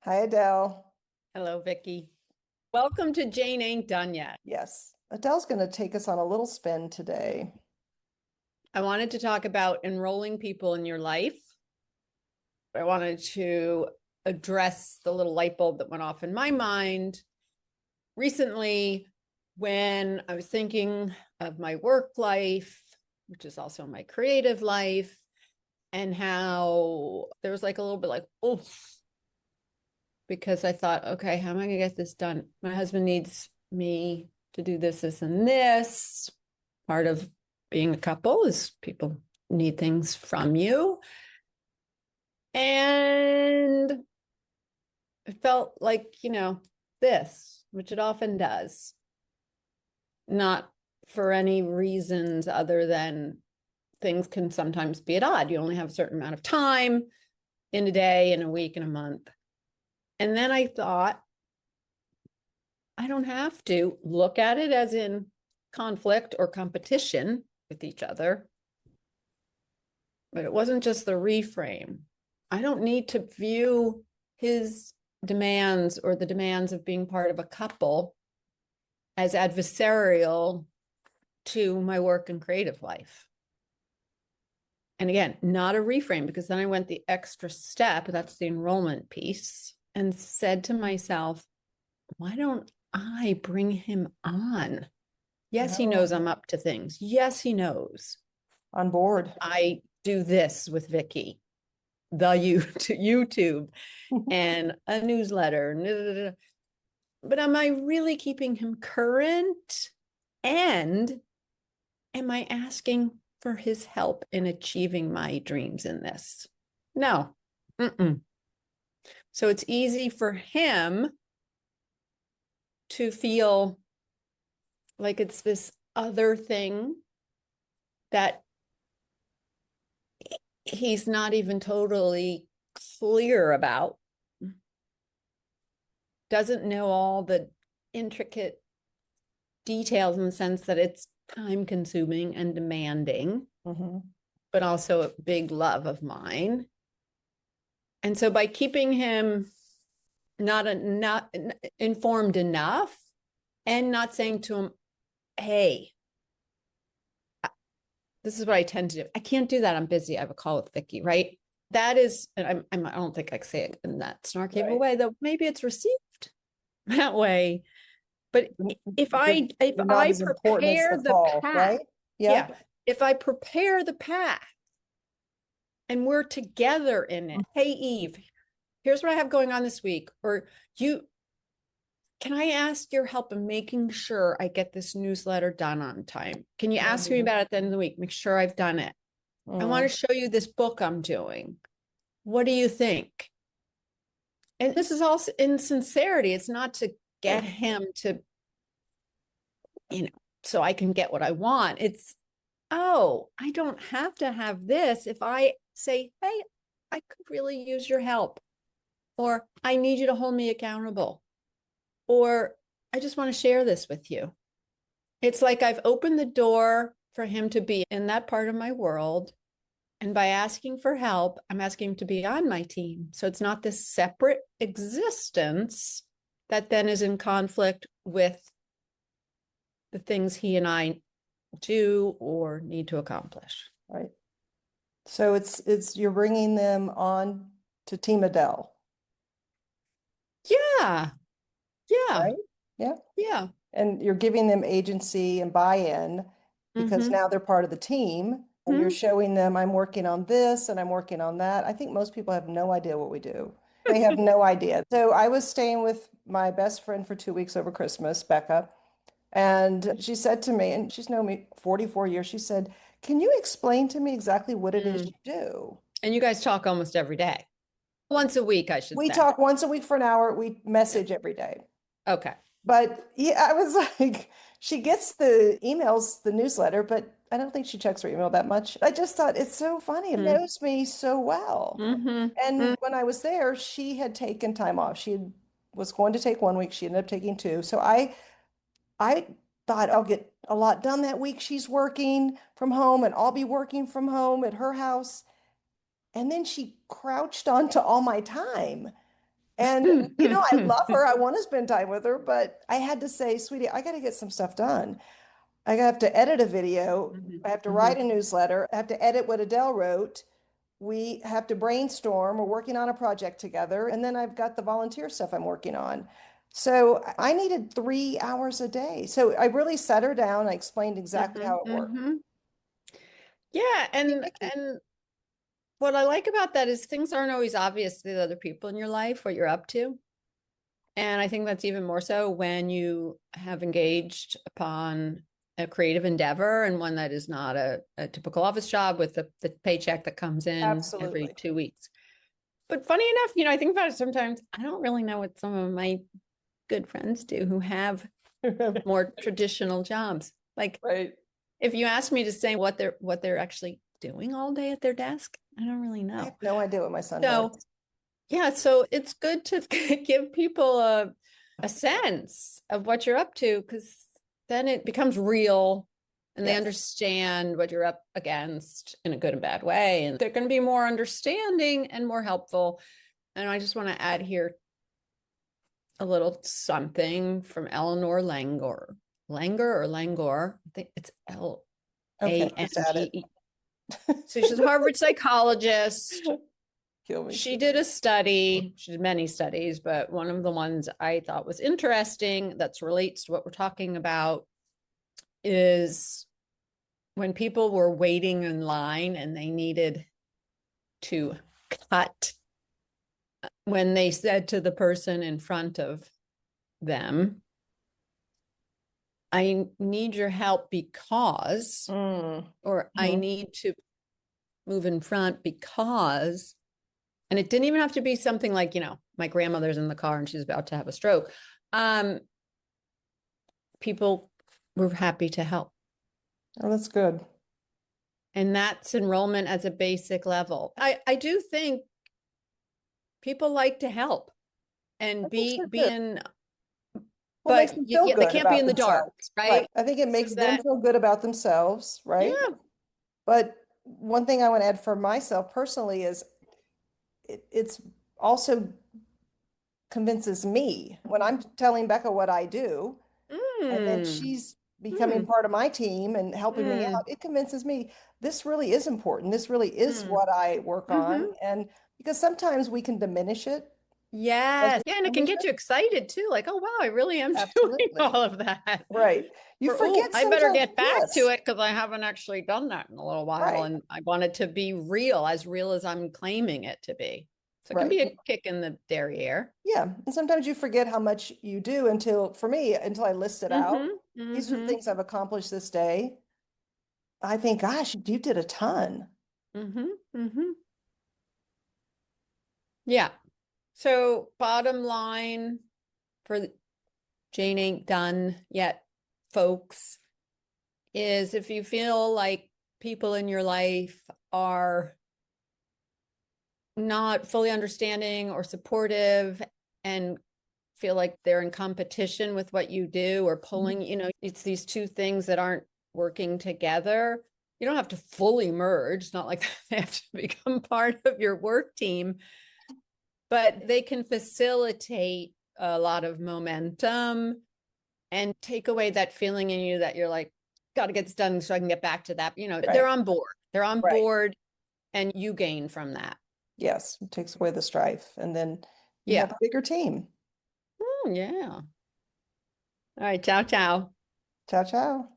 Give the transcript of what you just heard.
Hi, Adele. Hello, Vicki. Welcome to Jane Ain't Done Yet. Yes, Adele's going to take us on a little spin today. I wanted to talk about enrolling people in your life. I wanted to address the little light bulb that went off in my mind recently when I was thinking of my work life, which is also my creative life, and how there was like a little bit like, oof, because I thought, okay, how am I going to get this done? My husband needs me to do this, this, and this. Part of being a couple is people need things from you. And it felt like, this, which it often does, not for any reasons other than things can sometimes be at odd. You only have a certain amount of time in a day, in a week, in a month. And then I thought, I don't have to look at it as in conflict or competition with each other. But it wasn't just the reframe. I don't need to view his demands or the demands of being part of a couple as adversarial to my work and creative life. And again, not a reframe, because then I went the extra step, that's the enrollment piece, and said to myself, why don't I bring him on? Yes, he knows I'm up to things. Yes, he knows. On board. I do this with Vicki, the YouTube and a newsletter. But am I really keeping him current? And am I asking for his help in achieving my dreams in this? No. Mm-mm. So it's easy for him to feel like it's this other thing that he's not even totally clear about, doesn't know all the intricate details in the sense that it's time consuming and demanding, but also a big love of mine. And so by keeping him not informed enough and not saying to him, hey, this is what I tend to do. I can't do that. I'm busy. I have a call with Vicki, right? That is, and I don't think I can say it in that snarky of a way, though maybe it's received that way. But if I You're not as important as prepare the the call, path, right? Yeah. if I prepare the path and we're together in it, hey Eve, here's what I have going on this week, or can I ask your help in making sure I get this newsletter done on time? Can you ask me about it at the end of the week? Make sure I've done it. I want to show you this book I'm doing. What do you think? And this is also in sincerity. It's not to get him to, so I can get what I want. It's, oh, I don't have to have this if I say, hey, I could really use your help, or I need you to hold me accountable, or I just want to share this with you. It's like I've opened the door for him to be in that part of my world. And by asking for help, I'm asking him to be on my team. So it's not this separate existence that then is in conflict with the things he and I do or need to accomplish. Right. So it's you're bringing them on to Team Adele, Yeah. Yeah. right? Yeah. Yeah. And you're giving them agency and buy-in because Mm-hmm. now they're part of the team and you're Mm-hmm. showing them I'm working on this and I'm working on that. I think most people have no idea what we do. They have no idea. So I was staying with my best friend for 2 weeks over Christmas, Becca, and she said to me, and she's known me 44 years, she said, "Can you explain to me exactly what it is Mm. you do?" And you guys talk almost every day. Once a week, I should We say. talk once a week for an hour, we message every day. Okay. But yeah, I was like, she gets the emails, the newsletter, but I don't think she checks her email that much. I just thought it's so funny. It Mm-hmm. knows me so well. Mm-hmm. And when I was there, she had taken time off. Was going to take 1 week. She ended up taking two. So I thought I'll get a lot done that week. She's working from home and I'll be working from home at her house. And then she crouched onto all my time. And, I love her. I want to spend time with her, but I had to say, sweetie, I got to get some stuff done. I have to edit a video. Mhm, I have to write mhm. a newsletter. I have to edit what Adele wrote. We have to brainstorm. We're working on a project together. And then I've got the volunteer stuff I'm working on. So I needed 3 hours a day. So I really sat her down. I explained exactly how Mhm, it worked. mhm. Yeah, Hey, and Vicki. what I like about that is things aren't always obvious to the other people in your life, what you're up to. And I think that's even more so when you have engaged upon a creative endeavor and one that is not a typical office job with the paycheck that comes in every Absolutely. 2 weeks. But funny enough, I think about it sometimes. I don't really know what some of my good friends do who have more traditional jobs. Like Right. if you ask me to say what they're actually doing all day at their desk, I don't really I have know. no idea what my son So does. yeah, so it's good to give people a sense of what you're up to because then it becomes real and they Yes. understand what you're up against in a good and bad way. And they're going to be more understanding and more helpful. And I just want to add here a little something from Eleanor Langor. Langer or Langor? I think it's Okay, just add it. Lange. So she's a Harvard psychologist. Kill me. She did a study, she did many studies, but one of the ones I thought was interesting that relates to what we're talking about is when people were waiting in line and they needed to cut, when they said to the person in front of them, I need your help because, Mm. or I Mhm. need to move in front because, and it didn't even have to be something like, my grandmother's in the car and she's about to have a stroke. Um, People were happy to help. Oh, that's good. And that's enrollment as a basic level. I do think people like to help I and think be so be too. in, Well, it makes but them feel they good can't be about in the dark, themselves. Right. right? I think it So makes them that, feel good about themselves, right? yeah. But one thing I want to add for myself personally is it's also convinces me when I'm telling Becca what I do, and then Mm, she's becoming mm, part of my team and helping me mm, out, it convinces me this really is important. This really is mm. what I work Mm-hmm. on. And because sometimes we can diminish it as Yes. we Yeah, and it can diminish get it. you excited too. Like, oh wow, I really am doing Absolutely. all of that. Right. You Or, oh, forget I better sometimes, get back to yes, it because I haven't actually done that in a little while. right, And I want it to be real as I'm claiming it to be. So it can right. be a kick in the derriere. Yeah. And sometimes you forget how much you do until, for me, until I list it out. Mm-hmm. These are the Mm-hmm. things I've accomplished this day. I think, gosh, you did a ton. Mm-hmm. Mm-hmm. Yeah. So bottom line for Jane ain't done yet, folks, is if you feel like people in your life are not fully understanding or supportive and feel like they're in competition with what you do or pulling, it's these two things that aren't working together. You don't have to fully merge. It's not like they have to become part of your work team, but they can facilitate a lot of momentum and take away that feeling in you that you're like, got to get this done so I can get back to that. They're Right, on board. They're on right. board and you gain from that. Yes, it takes away the strife. And then you have Yeah. a bigger team. Yeah. All right. Ciao, ciao. Ciao, ciao.